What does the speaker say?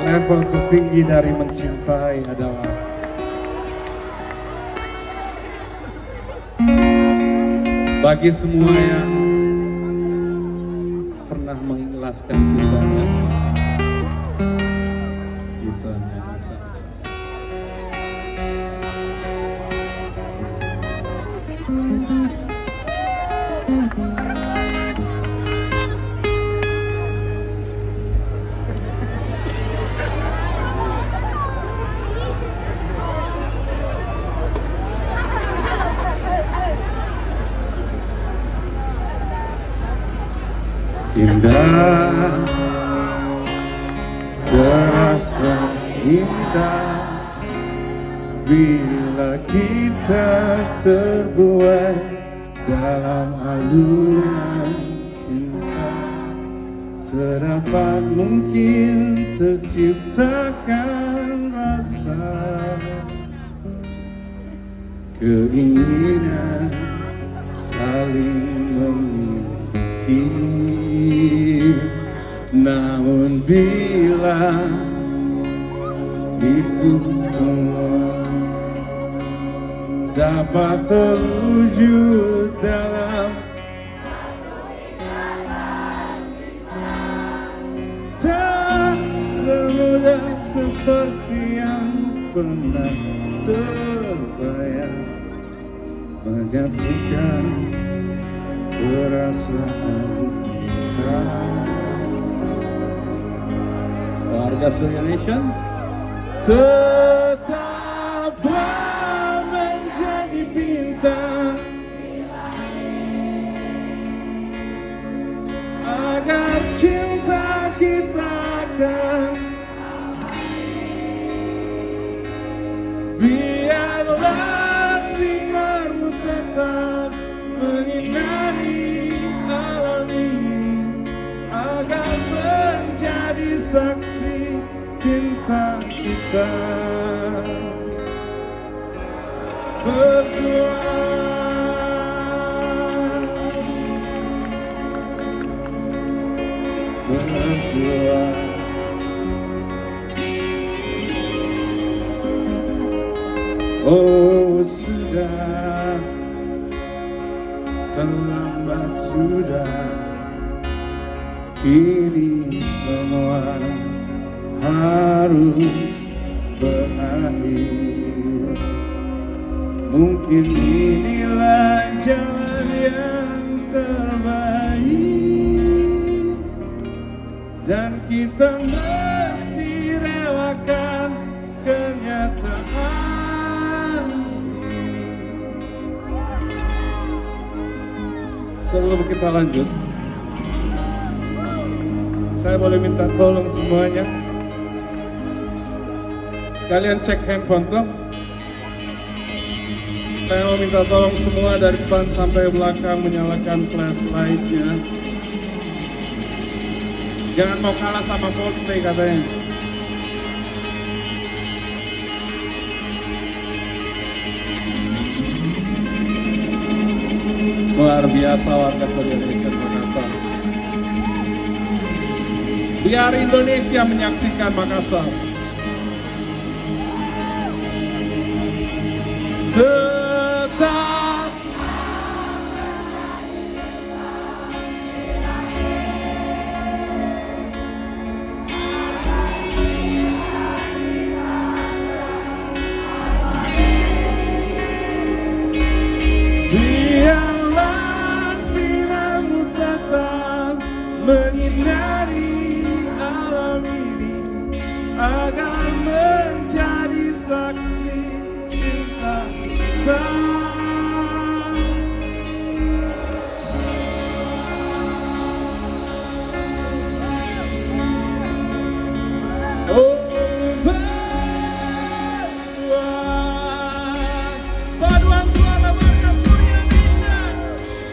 Level tertinggi dari mencintai adalah bagi semua yang pernah mengikhlaskan cintanya, kita bisa. Indah, terasa indah bila kita terbuai dalam alunan cinta. Sedapat mungkin terciptakan rasa keinginan saling memiliki. Namun bila itu semua dapat terwujud dalam tak semudah seperti yang pernah terbayang, menyatukan perasaan kita. Warga se-Indonesia, tetaplah menjadi bintang agar cinta kita akan biarlah sinarmu tetap menyinari alam ini agar menjadi saksi cinta kita berdua. Oh sudah, terlambat sudah, kini semua harus berakhir. Mungkin inilah jalan yang terbaik dan kita mesti relakan kenyataan. Sebelum kita lanjut, saya boleh minta tolong semuanya sekalian cek handphone tuh. Saya mau minta tolong semua dari depan sampai belakang menyalakan flashlight-nya. Jangan mau kalah sama Coldplay katanya. Luar biasa warga se-Indonesia Makassar. Biar Indonesia menyaksikan Makassar. Tetap biarlah sinarmu tetap menyinari alam ini agar menjadi saksi cinta kita.